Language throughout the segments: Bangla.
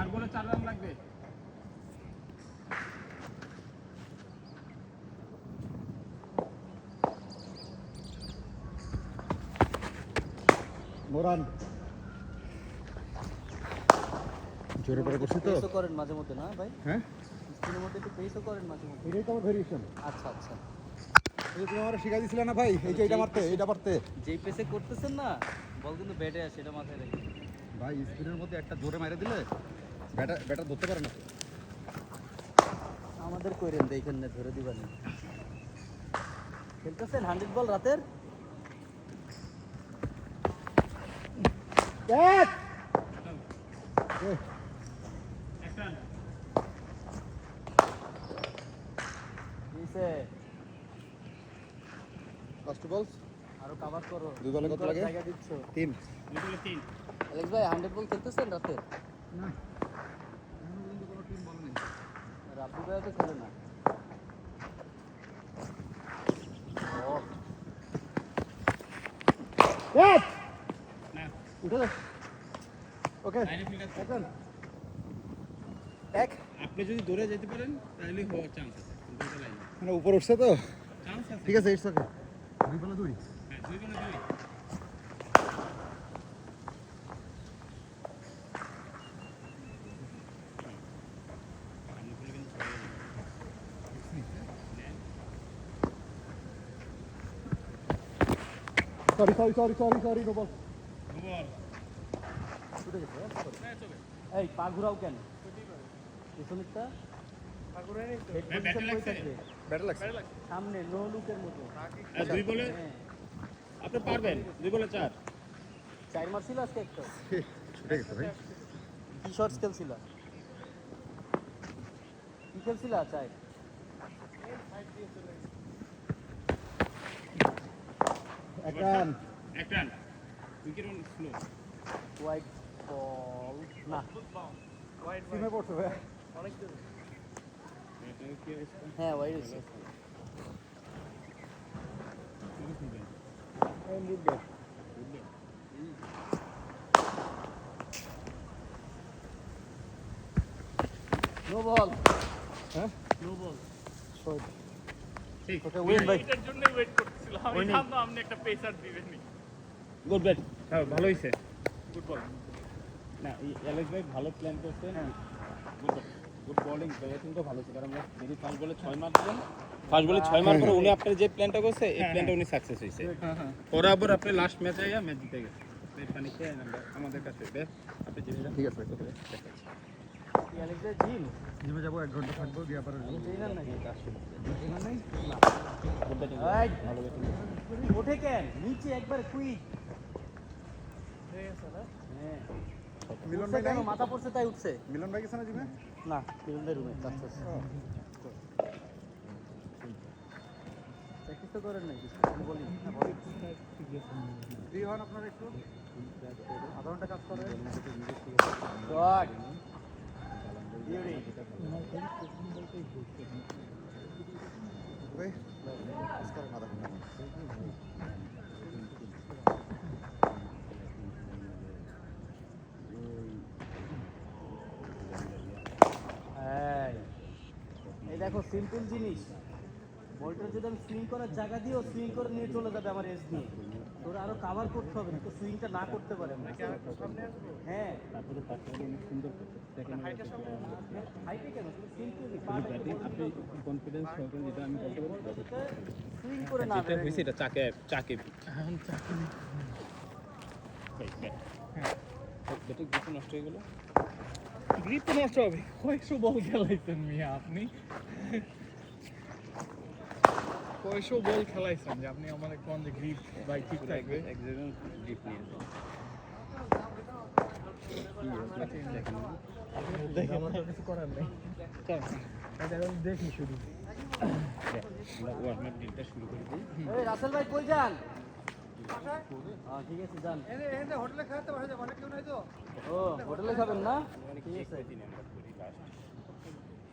4 বলে 4 রান লাগবে। মোরান জোরে পড়ে করছি তো পেসও করেন মাঝে মধ্যে না ভাই? হ্যাঁ স্পিনের মধ্যে একটু পেসও করেন মাঝে মধ্যে। এটাই তো আমার ভেরিয়েশন। আচ্ছা আচ্ছা। এই যে তুমি আমার শিখাই দিছিলে না ভাই, এই যে এটা মারতে এটা মারতে যেই পেসে করতেছেন না বল কিন্তু ব্যাটে আসে, এটা মাথায় রাখি ভাই। স্পিনের মধ্যে একটা জোরে মেরে দিলে ব্যাটার ধরতে পারে না। আমাদের কইরেন দেখেন না, ধরে দিবেন। খেলতেছেন 100 বল রাতের? ক্যাচ এক রান। নিচে ফার্স্ট বল আরো কভার করো। দুই বলে কত লাগে? জায়গা দিচ্ছ 3 2 বলে 3। অ্যালেক্স ভাই 100 বল খেলতেছেন রাতে? না এখনো পর্যন্ত কোনো টিম বল নেই। রাব্বি ভাই তো খেলে না। ক্যাচ না, উঠে যা। ওকে লাইনে ফিল্ডার। এখন এক আপনি যদি দৌড়ে যেতে পারেন তাহলে হওয়ার চান্স আছে। কিন্তু এটা লাইনে মানে উপর উঠছে তো চান্স আছে। ঠিক আছে ইটস ওকে। 2 বলে 2 হ্যাঁ, 2 বলে 2। Sorry no ball. বল। ছুটে গেছে হ্যাঁ, চলে। এই পা ঘুরাও কেন? পিছনেরটা ভাই ব্যাটে লাগছে। ব্যাটার লাগছে। সামনে নো লুকের মতো। আর 2 বলে হ্যাঁ, আপনি পারবেন। 2 বলে 4। 4 মারছিল আজকে একটা। ছুটে গেছে ভাই। কি শর্টস খেলছিল? কি খেলছিল চাই? এক রান এক run. Wicket on slow. White ball না, সিমে পড়ছে ভাই। এটা কি হয়েছে? হ্যাঁ ওয়াইড হয়েছে। এই লিড ব্যাট নো বল, হ্যাঁ নো বল। শর্ট ঠিক। ওকে উইন ভাই। এটার জন্যই ওয়েট করতেছিলাম আমি, ভাবলাম আপনি একটা পেসার দিবেনই। Good bat. হ্যাঁ, ভালো হইছে। Good ball. না, এই অ্যালেক্স ভাই ভালো প্ল্যান করছেন। গুড বোলিং, ব্যাটিং তো ভালো ছিল। কারণ আমরা যদি ফার্স্ট বলে 6 মার দিলেন, ফার্স্ট বলে 6 মার পরে উনি আপনার যে প্ল্যানটা করছে এই প্ল্যানটা উনি সাকসেস হইছে। পরে আবার আপনি লাস্ট ম্যাচে আইয়া ম্যাচ জিতে গেছে। এই পানি খেয়ে আমরা আমাদের কাছে ব্যাস আপনি জিতে যান। ঠিক আছে ভাই। কি অ্যালেক্সা জিম জিমে যাবো 1 ঘন্টা থাকবো গিয়ে আবার আসবো। ট্রেনার নাকি? এখানে নেই গুড ব্যাটিং। এই, ভালো ব্যাটিং। ওঠে কেন নিচে একবার কুইক হয়ে গেছে না? হ্যাঁ মিলন উঠছে ভাই কেন? নাই? মাথা পড়ছে তাই উঠছে মিলন ভাই গেছে না জিমে? না, ফিল্ডের রুমে প্র্যাকটিস তো করেন নাকি? বলি না বলি ফ্রি হন আপনারা একটু আধা ঘন্টা কাজ করেন। শট বিউটি ওকে কাজ করেন আধা ঘন্টা। এই দেখো সিম্পল জিনিস, বলটা যদি আমি সুইং করার জায়গা দিও সুইং করে নিয়ে চলে যাবে আমার এজ নিয়ে। তোর আরো কাভার করতে হবে, তো সুইংটা না করতে পারে। হ্যাঁ তারপরে তাকে অনেক সুন্দর করতে দেখেন হাইটে কেন সিম্পলি আপনি কনফিডেন্স সহকারে যেটা আমি বলতে পারি সুইং করে না যেটা হয়েছে এটা চাকে চাকে ব্যাটিং কিছু নষ্ট হয়ে গেল। গ্রিপ তো নষ্ট হবে। কয়েকশো বল খেলাইছেন মিয়া আপনি, কয়েকশো বল খেলাইছেন যে আপনি আমার কোন যে গ্রিপ ভাই ঠিক থাকবে। এক জায়গায় গ্রিপ নিয়ে দেখেন কিছু করার নেই, দেখি শুধু ওয়ার্ম আপ ডিলটা শুরু করে দিই। এই রাসেল ভাই কই যান? ঠিক আছে যান। হোটেলে খাওয়াতে পারে যাবে অনেক কেউ নাই তো। ও হোটেলে খাবেন না? ঠিক আছে কয়দিন আমরা করি লাস্ট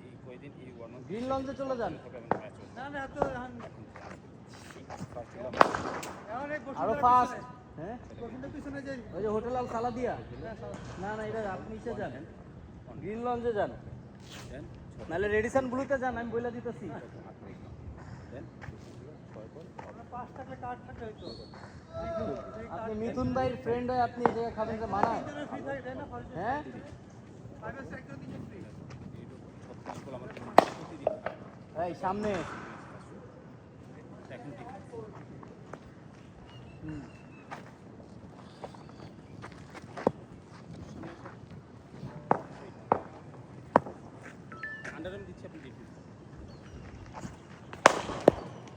এই কয়দিন এই ওয়ার্ম আপ গ্রিন লঞ্চে চলে যান। না না এত আরো ফাস্ট। হ্যাঁ প্রথমটা পিছনে যাই। ওই যে হোটেল আল সালাদিয়া। না না এটা আপনি নিচে যান। গ্রিন লঞ্চে যান, দেন নাহলে রেডিসন ব্লুতে যান, আমি বলে দিতেছি। দেন 6 বল আপনার 5 টাকা কার্ড থাকে হয়তো আপনি মিথুন ভাইয়ের ফ্রেন্ড হয়ে আপনি এই জায়গায় খাবেন, যে মানায়? ফ্রি থাকে তাই না ফার্স্ট হ্যাঁ, 5 এর সাইকেল দিন ফ্রি 36 বল আমার প্রতিদিন এই সামনে। এখন ঠিক হুম। আন্ডারআর্ম দিচ্ছি আপনি দেখুন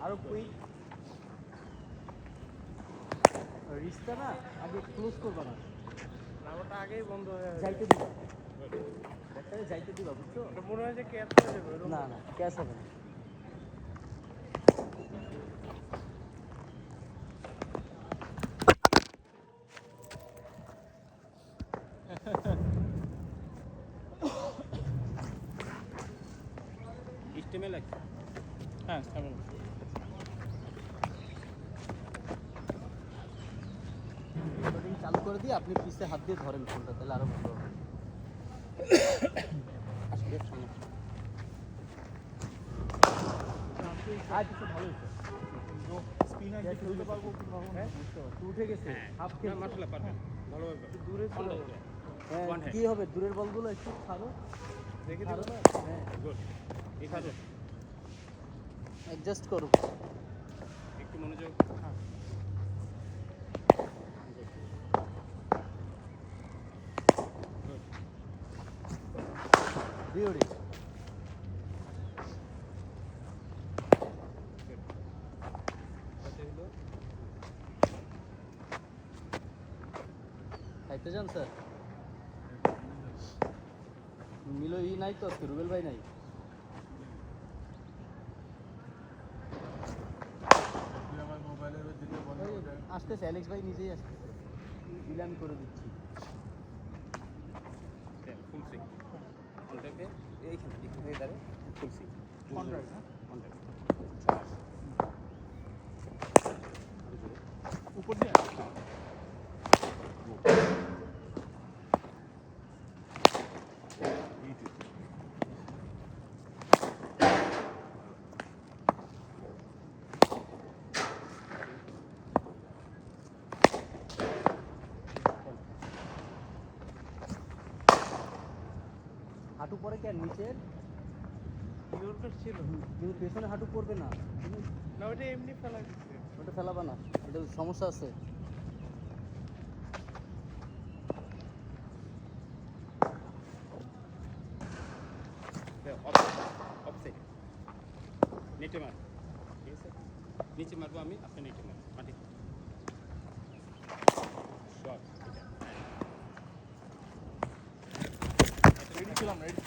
আরো কুইক। রিস্কটা না আগে ক্লোজ করবা না, ওটা আগেই বন্ধ হয়ে গেছে যাইতে দিবা, ব্যাটারে যাইতে দিবা, বুঝছো? এটা মনে হয় যে ক্যাচ হয়ে যাবে এরকম। না না, ক্যাশ হবে না। স্টেমে লাগছে হ্যাঁ কেমন রেকর্ডিং চালু করে দিয়ে আপনি পিছে হাত দিয়ে ধরেন ফোনটা, তাহলে আরো ভালো হবে। আসলে সামনে আর কিছু ভালো হয়েছে। স্পিনার ক্যাচ তুলতে হয়ে পারবো কি পারবো না হ্যাঁ, তো উঠে গেছে, হাফ না খেলছে। মাশাআল্লাহ পারবেন ভালোভাবে পারবেন। দূরে On চলে the- হ্যাঁ, one hand. কি হবে দূরের বলগুলো একটু ছাড়ো, দেখে ছাড়ো দিবো না, হ্যাঁ, Good. এখানে অ্যাডজাস্ট করো। একটু মনোযোগ বিউটি। খাইতে যান স্যার? মিলো ই নাই তো আজকে, রুবেল ভাই নাই। আমার মোবাইলে দিতে বন্ধ ওই করে দেয়। আসতেছে, অ্যালেক্স ভাই নিজেই আসতেছে, দিলে আমি করে দিচ্ছি। ফুল সুইং কন্ট্যাক্টে এইখানে এখানে দাঁড়ে ফুল সুইং Contact, হ্যাঁ? কন্ট্যাক্ট উপর দিয়ে হাঁটু পরে কেন নিচের? ইউরোপের ছিল কিন্তু পেছনে হাঁটু পড়বে না, না ওটা এমনি ফেলা দিচ্ছে ওটা ফেলাবা না, এটা সমস্যা আছে। অফসাইড নেটে মার ঠিক আছে নিচে মারবো আমি আপনি নেটে মার মাটি শট রেডি ছিলাম রেডি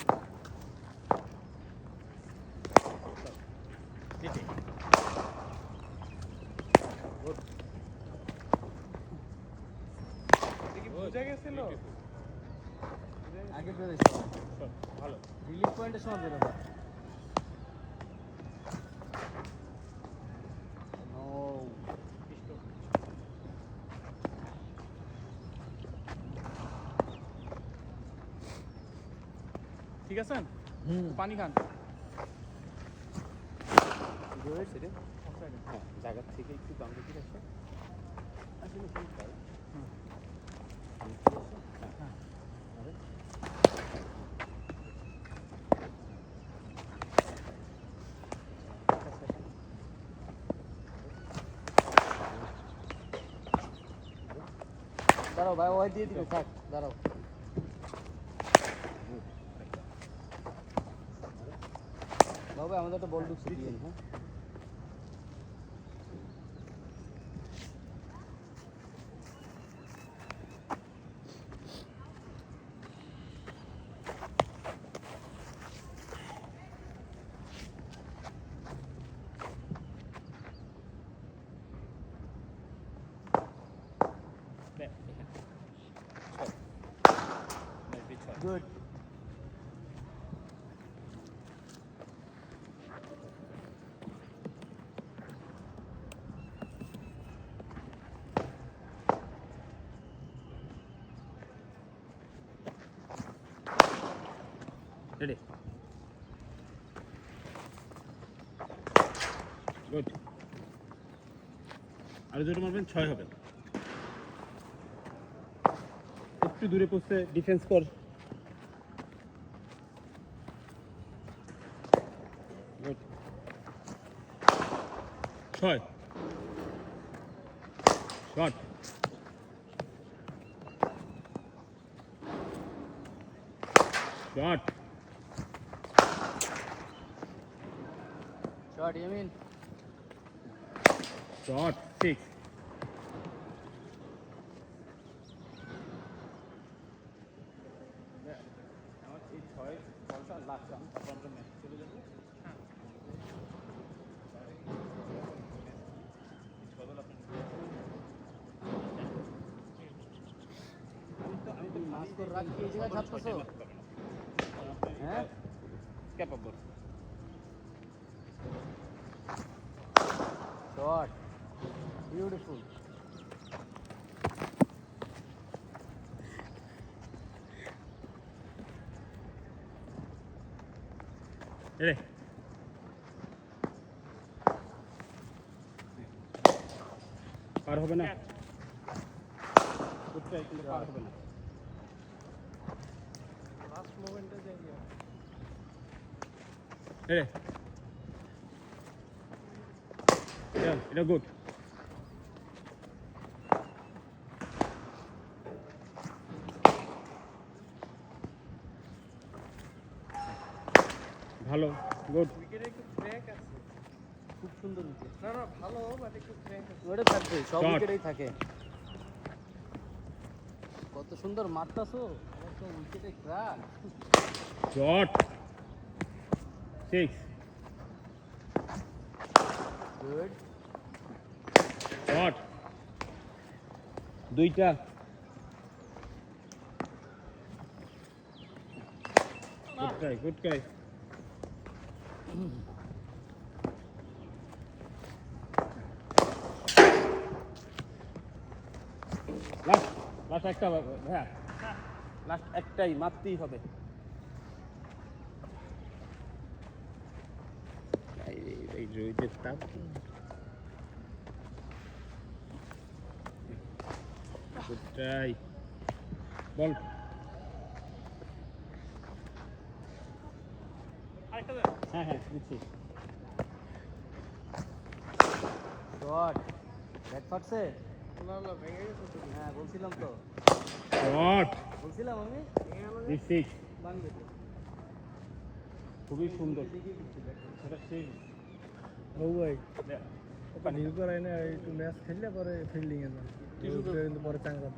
নেটে এটা কি বোঝা গেছিল আগে বেরোইছো, ভালো রিলিফ পয়েন্টের সময় বেরোবা। ও ঠিক আছেন হুম, পানি খান গুড সেটা হ্যাঁ জায়গা থেকে একটু বাম দিকে রাখো আসলে কি করে হ্যাঁ আরে দাঁড়াও ভাই, ওই দিয়ে দিবে, থাক দাঁড়াও। বাবা আমাদের একটা বল ঢুকছে, দিয়েন হ্যাঁ। গুড। রেডি গুড আর দুটো মারবেন 6 হবে একটু দূরে পড়তে ডিফেন্স কর good 6 shot shot shot Yamin shot 6 আমার এই 6 বলটা লাস্ট রান তারপর আমরা ম্যাচ চলে যাব মাস করে রাখি এই জায়গায় ছাড়তেছো হ্যাঁ ক্যাপাবল শট বিউটিফুল রে পার হবে না কোথায় কিন্তু পার হবে না লাস্ট মোমেন্টে যাই রে এটা গুড ভালো গুড উইকেটে একটু ক্র্যাক আছে খুব সুন্দর উইকেট না না ভালো বাট একটু ক্র্যাক আছে ওটা থাকবে সব Shot. উইকেটেই থাকে কত সুন্দর মারতাছো আবার তো উইকেটে ক্র্যাক শট 6 গুড শট দুইটা গুড ট্রাই লাস্ট একটা ভাইয়া লাস্ট একটাই মারতেই হবে এই রোহিতের তাপ গুড ট্রাই বল আরেকটা হ্যাঁ হ্যাঁ দিচ্ছি শট ব্যাট ফাটছে না না ভেঙে গেছে তো হ্যাঁ বলছিলাম তো শট বলছিলাম আমি ভেঙে গেল যে দিচ্ছি ভাঙবে তো খুবই সুন্দর দেখিয়ে দিচ্ছি ব্যাট সেটা সেই ও ভাই ওখানে ডিল করাই না একটু ম্যাচ খেললে পরে ফিল্ডিং এ যায় কিন্তু পরে চাঙ্গা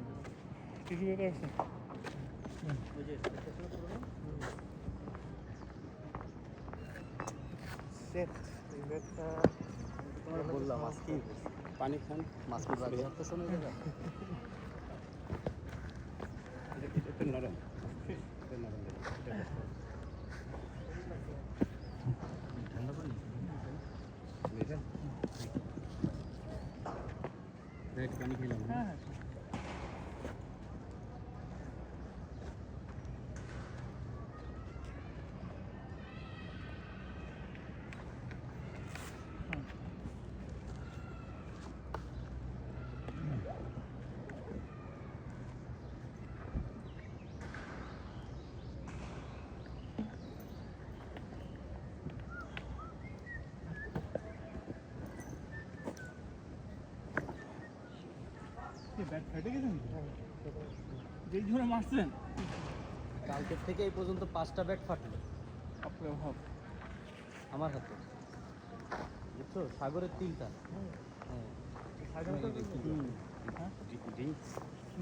কিছু ব্যাপার আছে ওই যে স্টেশনে পুরো না সেট এই ব্যাটটা তোমার বললাম আজকেই পানি খান মাস্কি বাড়ি একটা শোনা যাবে এটা নরম এটা নরম ঠান্ডা পানি ডাইরেক্ট পানি খেলাম হ্যাঁ হ্যাঁ ব্যাট ফেটে গেছে যেই ধরে মারছেন কালকের থেকে এই পর্যন্ত 5টা ব্যাট ফাটলো আপনার ভাব আমার হাতে বুঝছো সাগরের 3টা হ্যাঁ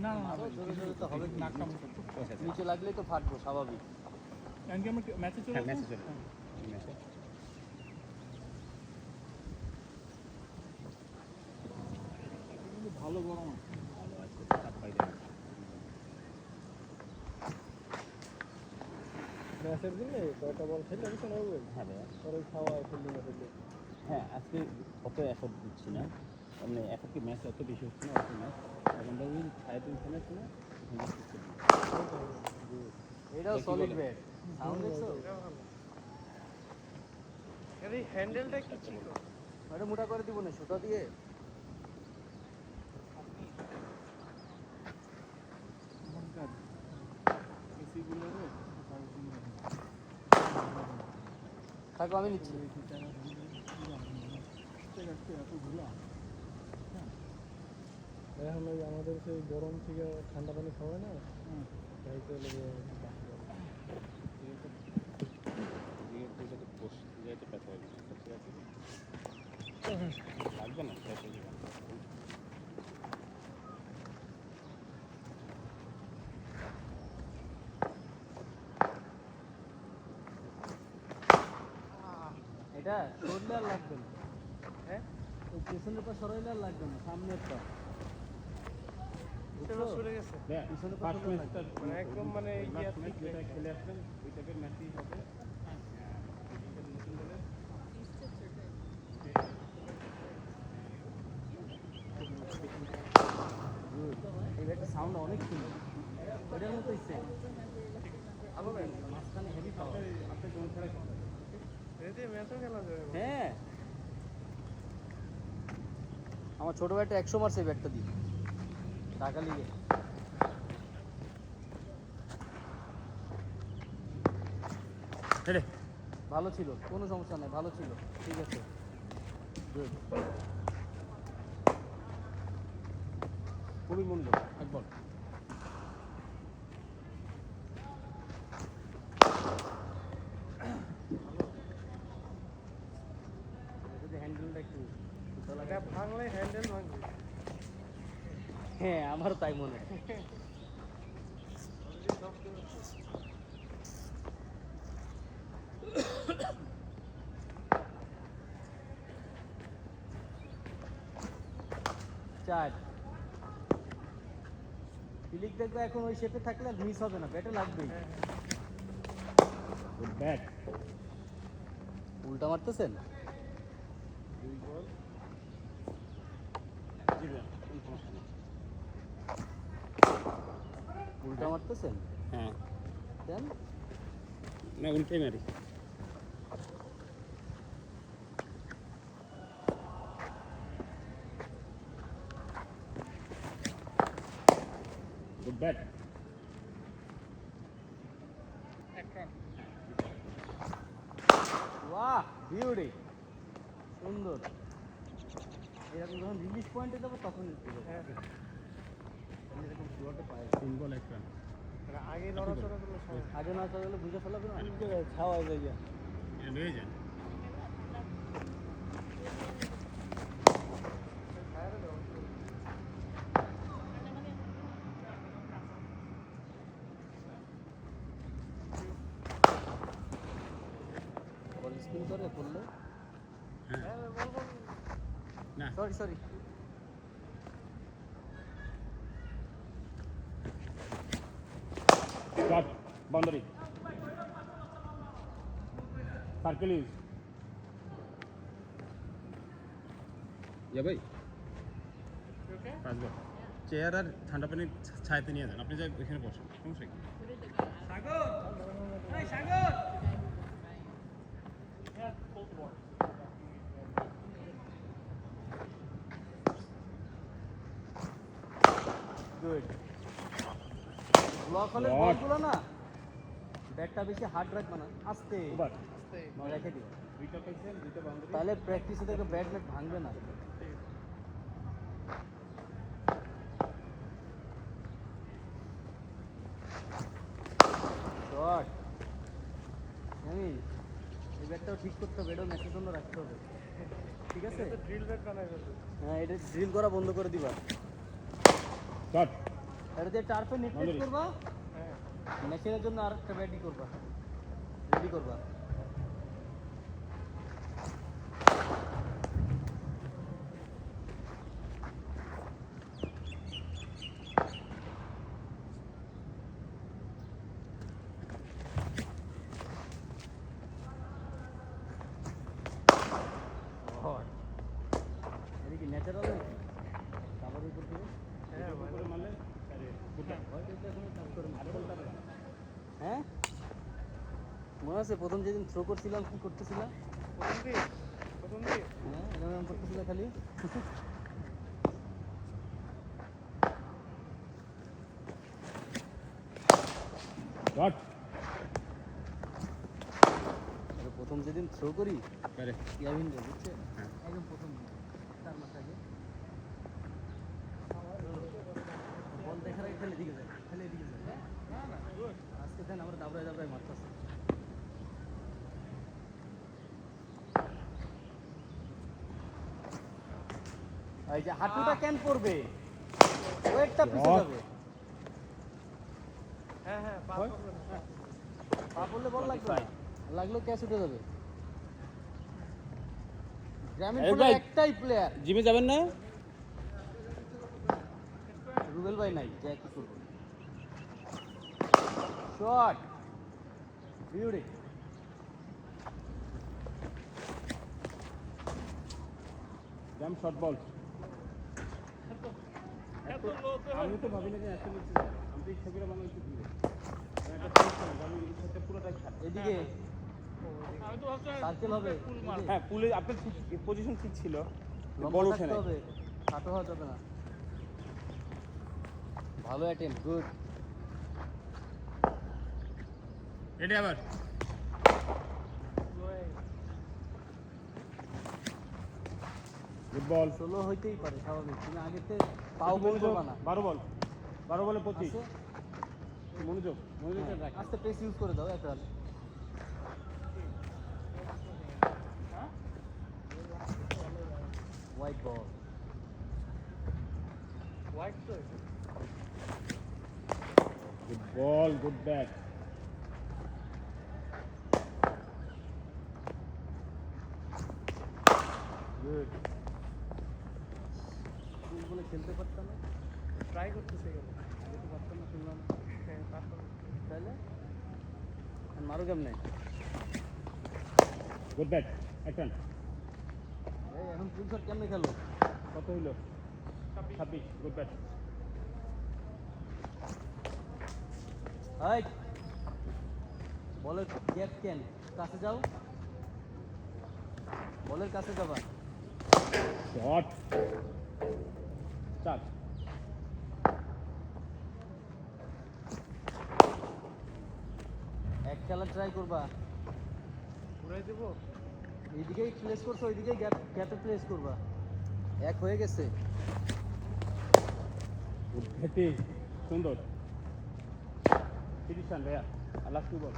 না না আরো জোরে জোরে তো হবে কি? নাকটা নিচে লাগলেই তো ফাটবো স্বাভাবিক এমনকি আমরা ম্যাচে চলে হ্যাঁ, ম্যাচে আসবো? চলে হ্যাঁ। ম্যাচে কিন্তু ভালো গরম আছে ভালো আছে হাত পাই দেন ম্যাচের দিনে কয়টা বল খেললে কিছু না হবে হ্যাঁ ভাইয়া পরে খাওয়া ফিল্ডিং এ খেললে হ্যাঁ আজকে অত এফোর্ট দিচ্ছি না মানে এফোর্ট কি ম্যাচ অত বেশি হচ্ছে না অত ম্যাচ এখন ধরুন 3.5 খেলা আছে না এটাও কি সলিড বলে? ব্যাট সাউন্ড দেখছো? এর এই হ্যান্ডেলটা একটু চিকন। ওটা মোটা করে দিব না সুতা দিয়ে। থাকো আমি নিচ্ছি। এখন ওই আমাদের সেই গরম থেকে ঠান্ডা পানি খাওয়ায় না, গাড়িতে লেগে লাগবে না শেষ হয়ে যাবে। এটা সরলে আর লাগবে না। হ্যাঁ ওই পেছনের পা সরাইলে আর লাগবে না, সামনের পা। এটা সরে গেছে। দেখ, পিছনে ফার্স্ট পাথর ম্যাচটা মানে একদম মানে ইয়া ম্যাচ যেটা খেলে আসছেন ওই টাইপের ম্যাচই হবে। নতুন বলে এই ব্যাগটা সাউন্ড অনেক সুন্দর, ওটার মতোই সেম। মাঝখানে হেভি পাওয়ার। আপনার জন্য ছাড়া এতে ম্যাচও খেলা যাবে। হ্যাঁ আমার ছোট ভাইটা 100 মারছে এই ব্যাটটা দিয়ে ঢাকা লিগে। রে ভালো ছিল, কোনো সমস্যা নাই, ভালো ছিল, ঠিক আছে, গুড। খুবই মনোযোগ একবার যদি হ্যান্ডেলটা একটু সুতা এটা লাগায়। ভাঙলে হ্যান্ডেল ভাঙবে। হ্যাঁ আমারও তাই মনে হয়। চার ক্লিক দেখবে এখন ওই শেপে থাকলে আর মিস হবে না, ব্যাটে লাগবেই। গুড ব্যাট উল্টা মারতেছেন? দুই বল উল্টা মারতেছেন? হ্যাঁ দেন না উল্টাই মারি গুড ব্যাট বাহ বিউটি, সুন্দর। এরকম যখন রিলিজ পয়েন্টে যাবো তখন এরকম শুরুতে পায়। 3 বল 1 রান মানে আগে লড়াচড়া করলে সমস্যা। আগে না চলে গেলে বুঝে ফেলাবে না, খাওয়া যায় গিয়া। এটা লয়ে যান বল স্পিন করে করলে। হ্যাঁ বলবো না sorry sorry, shot boundary circle use yeah ভাই ওকে। পাঁচ বল চেয়ার আর ঠান্ডা পানি ছায়াতে নিয়ে যান আপনি যা ওইখানে বসেন সমস্যা কি গুড। ব্লক হলে Shot. বলগুলো না ব্যাটটা বেশি হার্ড রাখবে না, আস্তে ওভার আস্তে। রেখে দিও, দুইটা পাইছেন দুইটা বাউন্ডারি তাহলে প্র্যাকটিসে দেখবে ব্যাট ম্যাট ভাঙবে না। শট। আমি এই ব্যাটটাও ঠিক করতে হবে, এটাও ম্যাচের জন্য রাখতে হবে, ঠিক আছে? এটা তো ড্রিল ব্যাট বানাই ফেলবে। হ্যাঁ এটা ড্রিল করা বন্ধ করে দিবা। শট এটা দিয়ে টার্ফে নেট Boundary. করবা, হ্যাঁ। ম্যাচের জন্য আরেকটা ব্যাটই করবা, রেডি করবা। এটা কি ন্যাচারাল নাকি কাবারের উপর দিয়ে? হ্যাঁ করে মারলে আরে গুড হয়তো এটা এখনো কাজ করে না। আরে বলতে হবে হ্যাঁ মনে আছে প্রথম যেদিন থ্রো করছিলাম কি করতেছিলাম? প্রথম দিন হ্যাঁ এরকম করতেছিল খালি। শট প্রথম যেদিন থ্রো করি আরে ইয়াবিন রে বুঝছে হ্যাঁ। একদম প্রথম 4 মাস আগে বল দেখার আগে খালি এদিকে যায়, খালি এদিকে যায়। আজকে দেন আমরা দাবড়ায় দাবড়ায় মারতেছি। এই যে হাঁটুটা কেন পড়বে, ওয়েটটা পিছে যাবে। হ্যাঁ হ্যাঁ পাস করবেন না। পা পড়লে বল লাগবে না, লাগলেও ক্যাচ উঠে যাবে। গ্রামীণ এই ফোনের ভাই। একটাই প্লেয়ার, জিমে যাবেন না? রুবেল ভাই নাই, যা কি করবো। Shot beauty. Jam short ball. আমি তো ভাবি না যে এত নিচ্ছি, আমি তো ইচ্ছা করে বাংলাদেশে দিই একটা পরিশ্রম, আমি ইচ্ছাতে পুরোটাই খারাপ। এদিকে আমি তো ভাবছিলাম সার্কেল হবে, ফুল মার। হ্যাঁ পুলে আপনার পজিশন ঠিক ছিল, লম্বা বল ওঠে থাকতে না। হবে, খাটো হওয়া যাবে না। ভালো অ্যাটেম্প, গুড। রেডি আবার গুড বল। ষোলো হইতেই পারে স্বাভাবিক, তুমি আগেতে পাও বল করবা না। 12 বল, 12 বলে 25। আছে? মনোযোগ মনোযোগ হ্যাঁ, রাখ। আস্তে পেস ইউজ করে দাও একটা। হোয়াইট বল, হোয়াইট তো good ball, good bat. Good. Full বলে খেলতে পারতাম না, ট্রাই করতেছে গেল। আগে তো পারতাম না, শুনলাম না। হ্যাঁ তারপর তাহলে আর মারো কেমনে? Good bat, action. এই এখন ফুল শট কেমনে খেলো? কত হইলো? 26। Good bat. হাই বলের গ্যাপ কেন? কাছে যাও, বলের কাছে যাবা। শট চার। এক খেলা ট্রাই করবা, ঘুরাই দেবো। এইদিকেই প্লেস করছো, ওইদিকেই গ্যাপে প্লেস করবা। এক হয়ে গেছে। গুড ব্যাটে সুন্দর। 30 রান ভাইয়া, আর লাস্ট বল।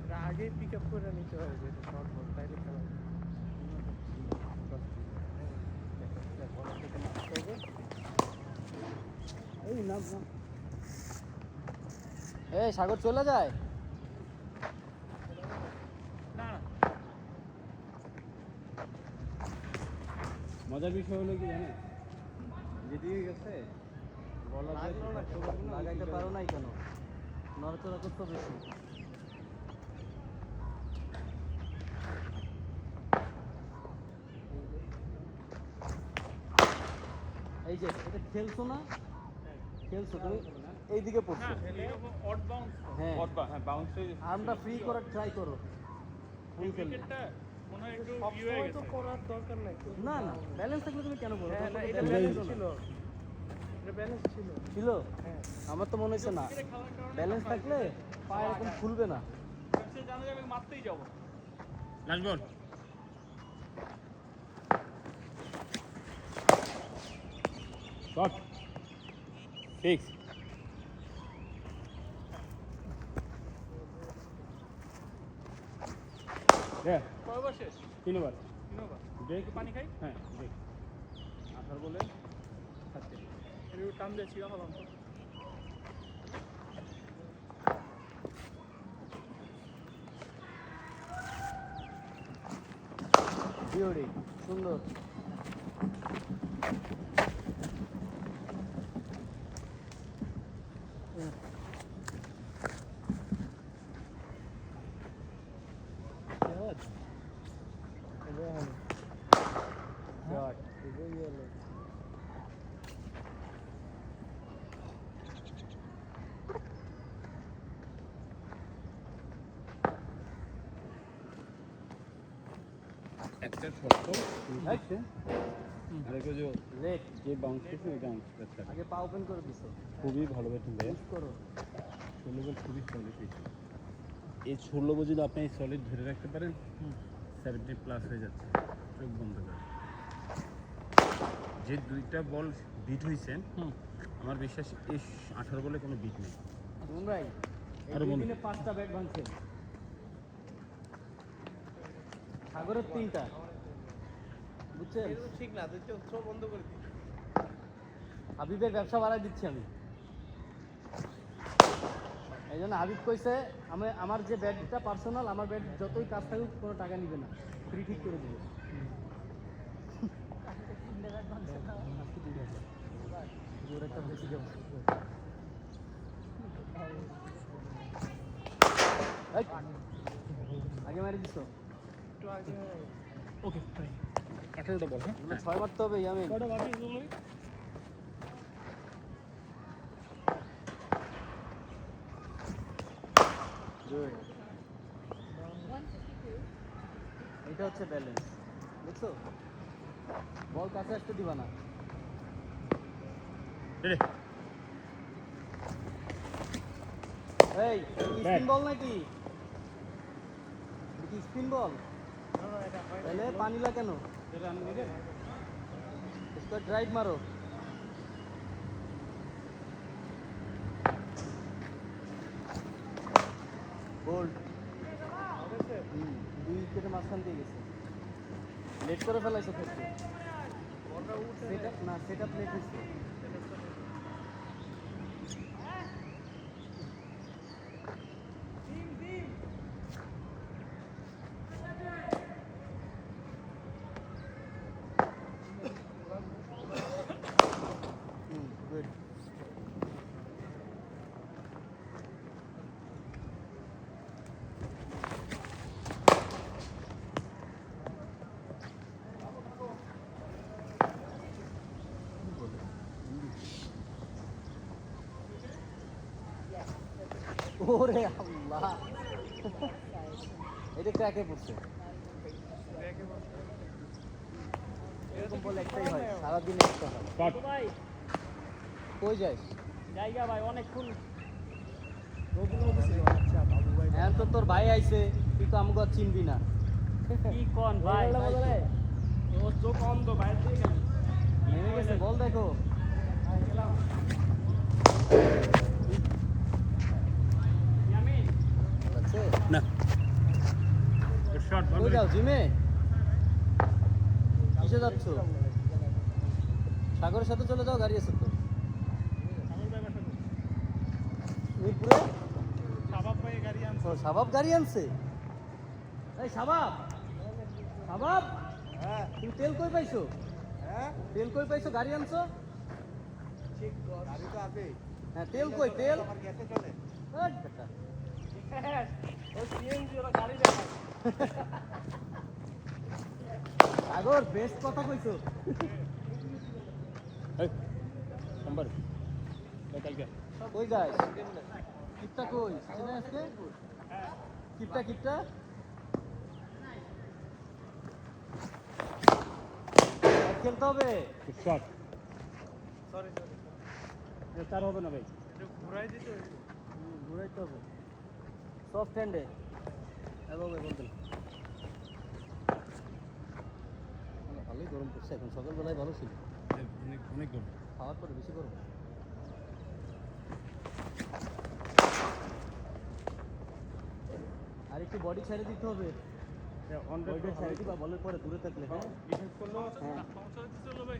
এটা আগেই পিক আপ করে নিতে হবে, যেটা শর্ট বল, তাইলে খেলা হবে। এই নাম নাম, এই সাগর চলে যায়। না না মজার বিষয় হলো কি জানেন, যেদিকে গেছে বলার লাগাইতে পারো নাই কেন? নড়াচড়া করতে বেশি। এই যে এটা খেলছো না, খেলছো তুমি, এইদিকে পড়ছো। এরকম অড বাউন্স। হ্যাঁ, হ্যাঁ বাউন্সে আর্মটা ফ্রি করার ট্রাই করো। এই ফুল খেলবে ক্রিকেটটা মনে হয় একটু সব ইয়ে হয়ে সময় তো গেছে। করার দরকার নাই। না না, ব্যালেন্স থাকলে তুমি কেন করো? হ্যাঁ না, এটা balance ব্যালেন্স ছিল ছিল, না। এটা ব্যালেন্স ছিল। ছিল? হ্যাঁ আমার তো মনে হচ্ছে না, ক্রিকেটে খেলার কারণে ব্যালেন্স থাকলে পা এরকম খুলবে না। সে জানা যাবে মারতেই যাবো। লাস্ট বল। শট 6। হ্যাঁ কয়বার শেষ? 3 ওভার। 3 ওভার। ব্রেক। একটু পানি খাই? হ্যাঁ ব্রেক। 18 বলে 7। একটু টান দিয়ে ছিঁড়া হলাম তো। বিউটি, সুন্দর। শর্ট এই, আর একটা লেট যে বাউন্স করছে ওইটা আনস্টার আগে পা ওপেন করে দিছো খুবই ভালো ব্যাটিং ভাইয়া পুশ করো 16 বল খুবই সলিড হয়েছে এই 16 বল যদি আপনি সলিড ধরে রাখতে পারেন 70 প্লাস হয়ে যাচ্ছে চোখ বন্ধ করে যে দুইটা বল বিট হয়েছে আমার বিশ্বাস এই 18 বলে কোনো বিট নেই শুনুন ভাই এই আরো দুই বলুন। দিনে 5টা ব্যাট ভাঙছেন সাগরের 3টা বুঝছেন ঠিক না তুই তো বন্ধ করে দিস হাবিবের ব্যবসা বাড়াই দিচ্ছি আমি এই জন্য হাবিব কইছে আমার যে ব্যাটটা পার্সোনাল আমার ব্যাট যতই কাজ থাকুক কোনো টাকা নিবে না ফ্রি ঠিক করে দিবে জোর একটা বেশি যাবো এই, আগে মারি দিছো ওকে 18টা বল হ্যাঁ 6 মারতে হবে আমি কয়টা বাকি এগুলো এটা হচ্ছে ব্যালেন্স দেখছো বল কাছে আসতে দিবা না রে এই স্পিন বল নাকি স্পিন বল তাহলে পানিলা কেন ড্রাইভ মারো গোল্ড 2 উইকেটের মাঝখান দিয়ে গেছে লেট করে ফেলাইছে ফেসকে সেটআপ না সেটআপ লেট হয়েছে গুড ওরে আল্লাহ এটা ক্র্যাকে পড়ছে এরকম বলে একটাই হয় সারাদিন একটা হয় কাট কই যাস জায়গা ভাই অনেকক্ষণ এখন তো তোর ভাই আইছে তুই তো আমাকে আর চিনবি না কি কোন ভাই ও চোখ অন্ধ বাইরে দিয়ে গেল নেমে গেছে বল দেখো ইয়ামিন আছে না শর্ট কই যাও জিমে কিসে যাচ্ছ সাগরের সাথে চলে যাও গাড়ি আছে তো মিরপুরে সাবাব ভাই গাড়ি আনছে ও শাবাব গাড়ি আনছে এই শাবাব শাবাব হ্যাঁ তুমি তেল কই পাইছো হ্যাঁ তেল কই পাইছো গাড়ি আনছো ঠিক গাড়ি তো আছে হ্যাঁ তেল কই তেল আমার গ্যাসে চলে হাট বেটা। ও সিএনজি ওরা গাড়ি দেখায় সাগর বেস্ট কথা কইছো এই নাম্বার কালকে কই যাস কিপটা কই চেনে আজকে কিপটা কিপটা খেলতে হবে শর্ট সরি সরি চার হবে না ভাই ঘুরাই দিতে ঘুরাইতে হবে সফট হ্যান্ডে এভাবে বলতেন ভালোই গরম পড়ছে এখন সকালবেলায় ভালো ছিল অনেক অনেক গরম খাওয়ার পরে বেশি গরম আর একটু বডি ছেড়ে দিতে হবে বডিটা ছেড়ে দিবা বলের পরে দূরে থাকলে হ্যাঁ ডিফেন্স করলো হ্যাঁ সমস্যা হচ্ছে চলো ভাই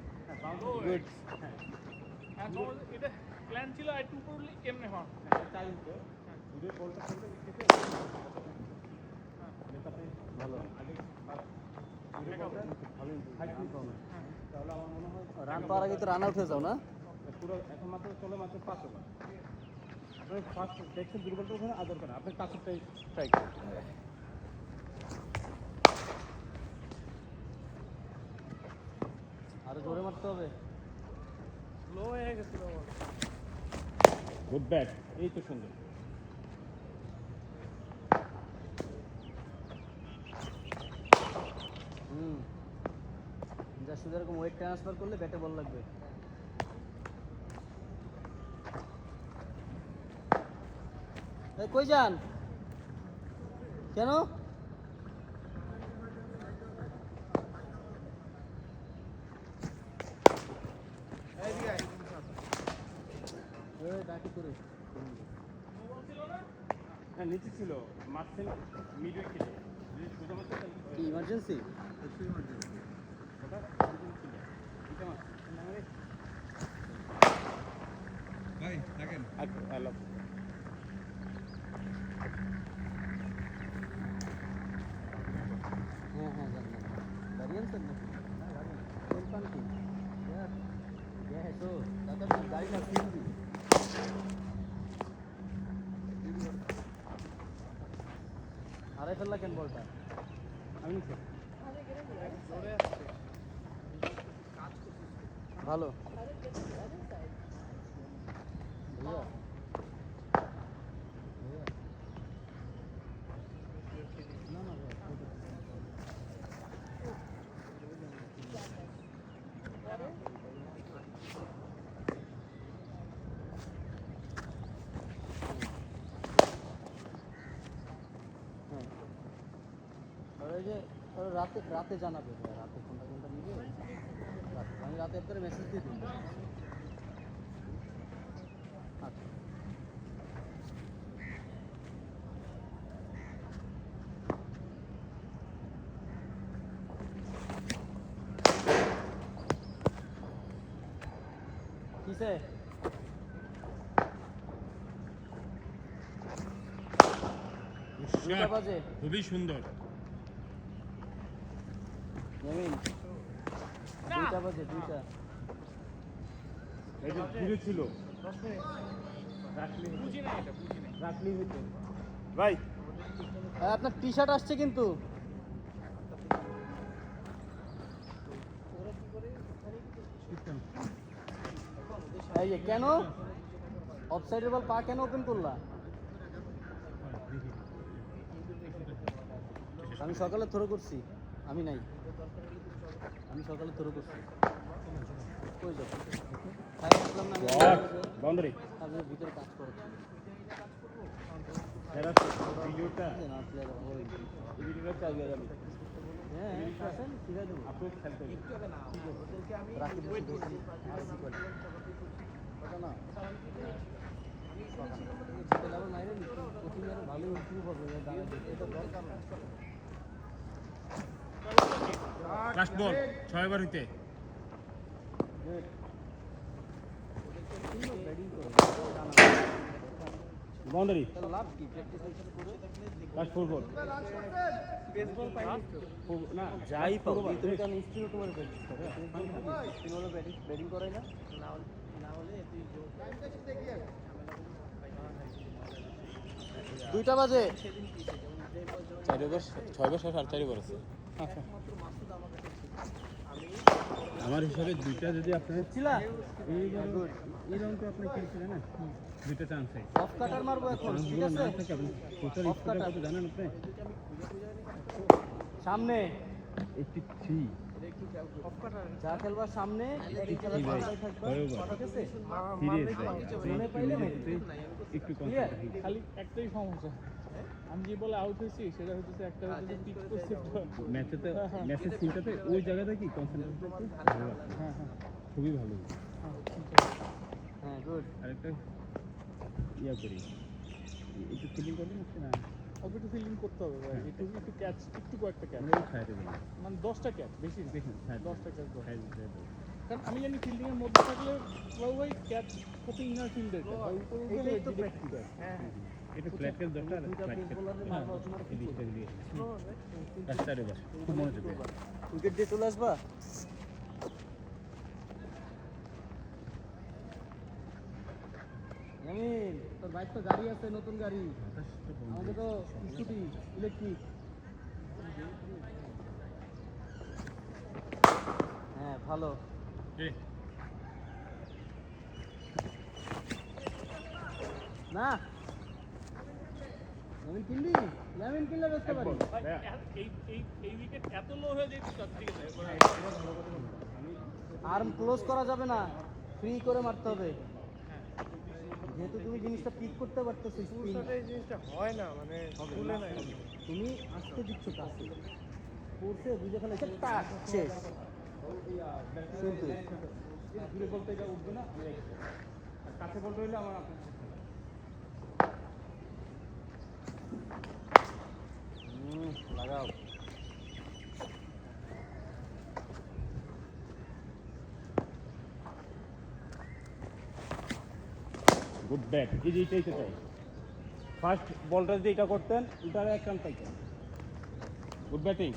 গুড হ্যাঁ সমস্যা এটা প্ল্যান ছিল আর একটু করলে কেমনে হয় চাইছে দুটো বলটা করলে উইকেটে ভালো ভালো হাইট কমে তাহলে আমার মনে হয় রান পাওয়ার আগে তো রান আউট হয়ে যাও না পুরো এখন মাত্র চলে মাত্র 5 ওভার আপনি ফার্স্ট দেখছেন দুর্বলটা ওখানে আদর করেন আপনি কাছেরটাই ট্রাই করেন আরো জোরে মারতে হবে লো হয়ে গেছিল আমার গুড ব্যাট এই তো সুন্দর হুম শুধু এরকম ওয়েট ট্রান্সফার করলে ব্যাটে বল লাগবে। এই কই যান? কেন? ডাকি করে হ্যাঁ নিচে ছিল মাঝখান মিড উইকেটে যদি সোজা মারতে তাহলে কি ইমার্জেন্সি? ওটা urgent ছিল। এটা মার। না রে। ভাই থাকেন। হ্যালো হ্যাঁ হ্যাঁ জানলাম। গাড়ি আনছেন নাকি? না গাড়ি না। তেল পান কি? হ্যাঁ তো দাদা গাড়ি না সিএনজি। হারাই ফেললা কেন বলটা? আমি নিচে ভালো ভাইয়া না না হ্যাঁ আর ওই যে ওরা রাতে রাতে জানাবে ভাইয়া, রাতে কোনটা কোনটা নিবে রাতে। আমি রাতে আপনার মেসেজ দিয়ে দিন। আচ্ছা কিসে? দুইটা বাজে। খুবই সুন্দর ইয়ামিন দুইটা বাজে দুইটা। এটা ঘুরে ছিল রাখলি হতো ভাই আপনার টি শার্ট আসছে কিন্তু। এই যে কেন অফসাইডের বল পা কেন ওপেন করলা? আমি সকালে থ্রো করছি। আমি নাই, আমি সকালে থ্রো করছি। কই যাবো? তাই আসলাম না বাউন্ডারি আমি ভিতরে কাজ করছি। ভিডিওটা না প্লেয়ার ওই ভিডিওটা চালিয়ে যাবে হ্যাঁ আসেন শিখাই দেবো। আপলোড খেলতে হবে রাখি বসে দেখি আসি করে ওটা না সেটা আবার মাইরে কোচিং আরো ভালো ইমপ্রুভ হবে এটা দরকার না। লাস্ট বল 6 বার হইতে ব্যাটিং করে বাউন্ডারি তাহলে লাভ কি? প্র্যাকটিস করে লাস্ট 4 বল বেসবল পাই না যাই পাও তুমি তো নিশ্চয়ই তোমার প্র্যাকটিস করে তুমি হলো ব্যাটিং করাই না না হলে তুই দুইটা বাজে 4 ওভার 6 ওভার 4 ওভার আছে আমার হিসাবে দুইটা যদি আপনার ছিলা এই রাউন্ডে আপনি খেলছিলেন না দুইটা চান্স আছে অফ কাটার মারবো এখন ঠিক আছে টোটাল Off cutter. কত জানেন আপনি সামনে 83 যা খেলবার সামনে এই খেলার পাশে থাকবা ঠিক আছে মনে পাইলে মেরে একটু ক্লিয়ার খালি একটাই সমস্যা, আমি যে বলে আউট হয়েছি সেটা হচ্ছে একটা হচ্ছে পিক করছে। ম্যাচেতে ম্যাচের সিনটাতে ওই জায়গাটা কি কনসেন্ট্রেট হ্যাঁ হ্যাঁ খুবই ভালো হ্যাঁ গুড আরেকটা ইয়া করি একটু ফিলিং করবেন না অল্প একটু ফিল্ডিং করতে হবে ভাই, একটু একটু ক্যাচ, একটু কয়েকটা ক্যাচ, আমরা ছায়াতে দিই মানে 10টা ক্যাচ বেশি না। দেখুন 10টা ক্যাচ দাও। ছায়া দিতে কারণ আমি জানি ফিল্ডিং এর মধ্যে থাকলে ভাই ক্যাচ কত ইনার ফিল্ডের এইটাই তো প্র্যাকটিস হ্যাঁ এটা ফ্ল্যাট ক্যাচ দরকার দুইটা ফ্ল্যাট পেস ক্যাচ বোলারে মারবা তোমার কি এদিকটা দিয়ে রাস্তারে বাস খুব মনোযোগ দিয়ে উইকেট দিয়ে চলে আসবা। ইয়ামিন তোর বাইক তো গাড়ি আছে, নতুন গাড়ি, আমাকে তো স্কুটি ইলেকট্রিক। হ্যাঁ ভালো না ইয়ামিন কিনবি? ইয়ামিন কিনলে বেচতে পারি। এই উইকেট এত লো হয়ে যেত তার থেকে আমি আর্ম ক্লোজ করা যাবে না, ফ্রি করে মারতে হবে। যেহেতু তুমি জিনিসটা পিক করতে পারতেছো স্পিন, এই জিনিসটা হয় না, মানে খুলে না। তুমি আসতে দিচ্ছ কাছে, করছে বুঝে ফেলেছে, টাক শেষ। Simple। দূরে বলতে এটা উঠবে না, আমি রেখে দেবো। আর কাছে বলতে হলে আমার আপনার সাথে হবে। লাগাও। গুড ব্যাট, এই যে এইটাই তো চাই। ফার্স্ট বলটা যদি এটা করতেন, এটার এক রান পাইতেন। Good batting.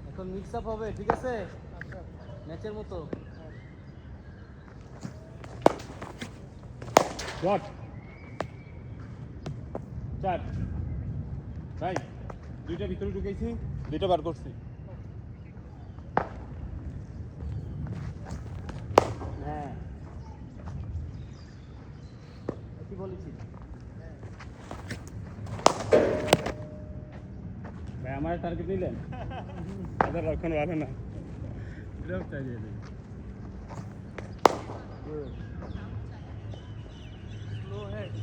এখন মিক্স আপ হবে, ঠিক আছে, ম্যাচের মতো। শট 4 ভাই, দুইটা ভিতরে ঢুকেছি, দুইটা বার করছি। হ্যাঁ, কি বলেছি? ভাই আমার টার্গেট নিলেন, তাদের রক্ষণ ভালো না, এটাও চাই দিয়ে দিন। Slow head.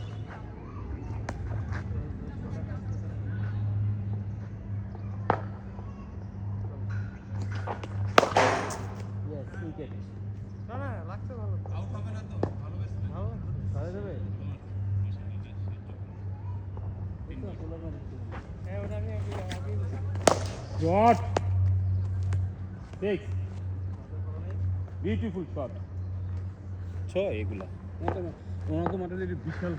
Yes, wicket. না না, লাগছে ভালো। আউট হবে না তো, ভালো বেশ। ভালো হয়ে যাবে। হ্যাঁ, ওটা আমি আগে বলছি। Shot 6, beautiful shot. এগুলা ওনাকে মাঠে যদি বিশাল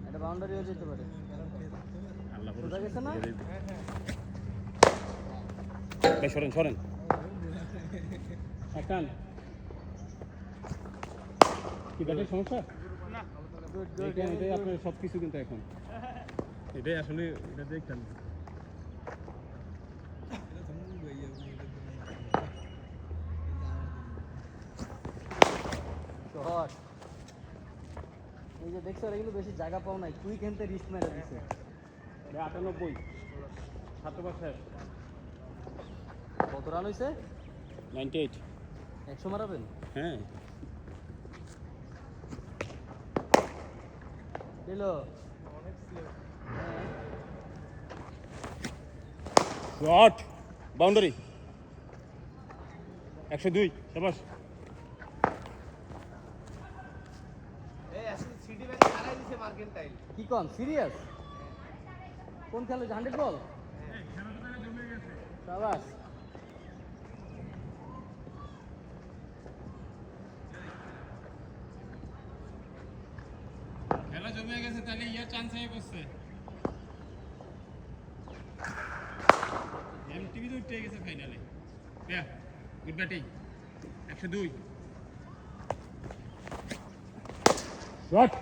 একটা বাউন্ডারি হয়ে যেতে পারে। আল্লাহ বোঝা গেছে না? সরেন সরেন এক রান। কি ব্যাটের সমস্যা? Good good. এটাই আপনার সব কিছু, কিন্তু এখন এটাই আসলে এটা দেখতেন। শট। এই যে দেখছো, এগুলো বেশি জায়গা পাও নাই, কুইক হেনতে রিস্ট মেরে দিছে। 98 7 শেষ। কত রান হয়েছে? 98। 100 মারাবেন? হ্যাঁ দিল। অনেক স্লো। Shot boundary 102। শাবাশ। কি কন সিরিয়াস? কোন খেলা? 100 বল? শাবাশ। খেলা জমে গেছে, তাহলে ইয়ার চান্স হয়ে বসছে। এমটিভি তো উঠে গেছে ফাইনালে। Good batting 102। শট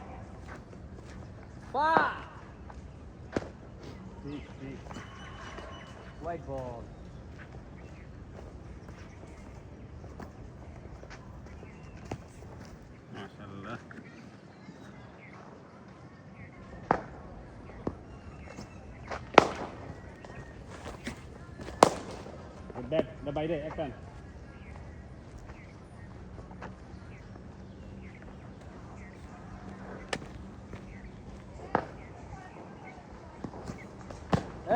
পা। White ball. মাশাআল্লাহ। গুড ব্যাট, বাইরে এক রান।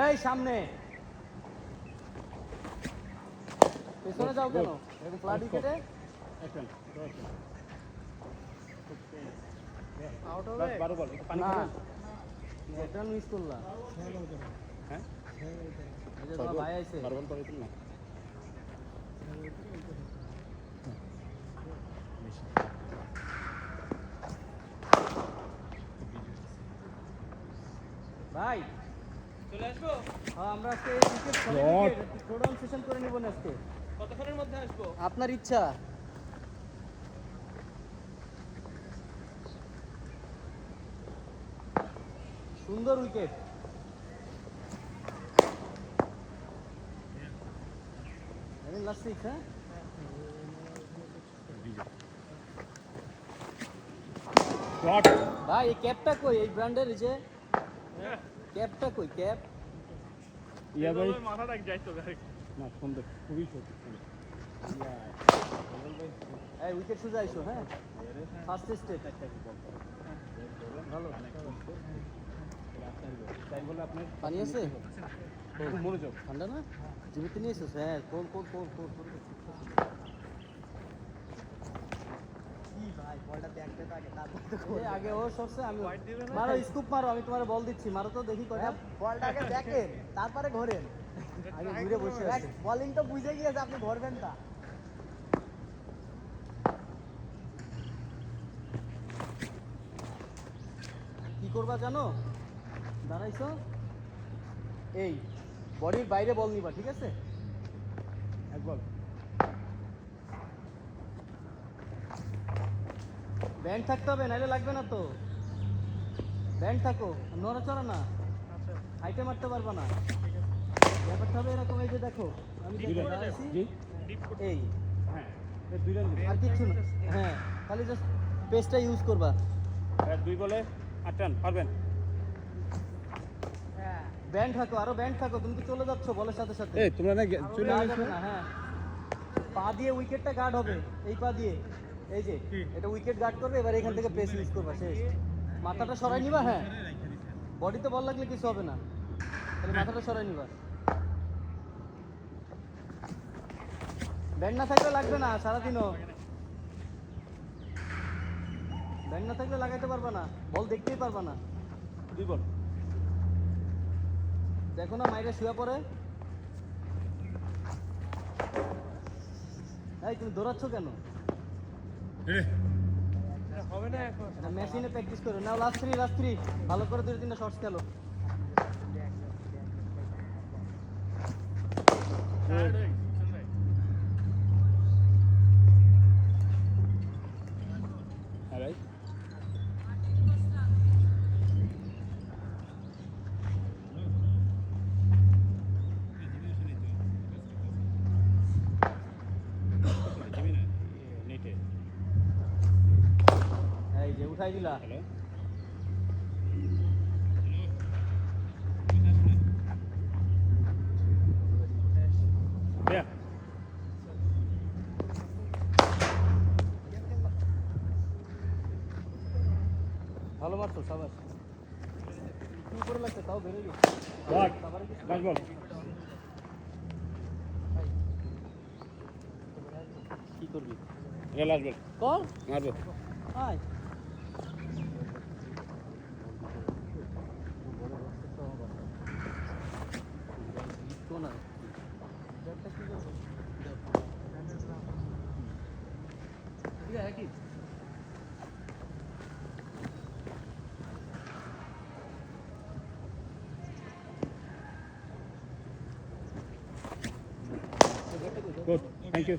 এই সামনে, পেছনে যাও কেন? এরকম ফ্ল্যাট উইকেটে এক রান। আউট হবে? 12 বল, একটু পানি না, খাবেন? একটা মিস করলা। হ্যাঁ এই যে তোমার ভাই আইছে। 12 বল করে দিন না। ভাই চলে আসবো? হ্যাঁ, আমরা আজকে উইকেট Shot. থ্রোডাউন সেশন করে নিব না আজকে। কতক্ষণের মধ্যে আসবো? আপনার ইচ্ছা। সুন্দর উইকেট। লাস্ট 6, হ্যাঁ শট ভাই, এই ক্যাপটা কই? এই ব্র্যান্ডের এই যে ক্যাপটা কই? ক্যাপ ইয়া ভাই মাথাটা যাইতো ভাই না সুন্দর খুবই সুন্দর এই উইকেট সোজা আইসো, হ্যাঁ ফার্স্ট স্টেপ ভালো। তাই বলে আপনার পানি আছে মনোযোগ ঠান্ডা না জিমিতে নিয়ে এসো, হ্যাঁ কোল কোল কোল কোল কোল আগে ও সরছে, আমি মারো স্কুপ মারো, আমি তোমার বল দিচ্ছি, মারো তো দেখি কয়টা। বলটাকে দেখেন তারপরে ঘোরেন, আগে ঘুরে বসে আছে। বলিং তো বুঝে গিয়েছে আপনি ঘোরবেন তা। কি করবা জানো, দাঁড়াইছো এই বডির বাইরে বল নিবা, ঠিক আছে? এক বল ব্যান্ড থাকতে হবে, নাইলে লাগবে না তো। ব্যান্ড থাকো, নড়াচড়া না, হাইটে মারতে পারবা না। ব্যাপারটা হবে এরকম, এই যে দেখো আমি যেটা দাঁড়াইছি, জি এই হ্যাঁ এই দুই রান আর কিছু না, হ্যাঁ খালি জাস্ট পেসটা ইউজ করবা। দুই বলে 8 রান পারবেন ব্যান্ড থাকো, আরো ব্যান্ড থাকো, তুমি তো চলে যাচ্ছ বলের সাথে সাথে। এই তোমরা না চলে গার্ড আসো হবে না, হ্যাঁ পা দিয়ে উইকেটটা গার্ড হবে, এই পা দিয়ে, এই যে এটা উইকেট গার্ড করবে। এবার এখান থেকে পেস ইউজ করবা, শেষ। মাথাটা সরাই নিবা, হ্যাঁ বডিতে বল লাগলে কিছু হবে না, তাহলে মাথাটা সরাই নিবা। ব্যান্ড না থাকলে লাগবে না, সারাদিনও ব্যান্ড না থাকলে লাগাইতে পারবা না, বল দেখতেই পারবা না। দুই বল দেখো না মাইরে শুয়ে পড়ে। এই তুমি দৌড়াচ্ছ কেন? হবে না এখন মেশিনে প্র্যাকটিস করো। নাও লাস্ট থ্রি ভালো করে 2-3টা শর্টস খেলো। টায়ার্ড হয়ে গেছি ভাই হ্যাঁ ভাই নেটে এই যে উঠাই দিলা। Hello Yeah. ভালো মারছো সাবাস। কি করে লাগছে তাও বেরিয়ে গেছে। বাস বল কি করবি? এটা লাস্ট বল কর মারবো আয়। কোন আর ব্যাটটা কি করবো? ঠিক আছে কি গুড থ্যাংক ইউ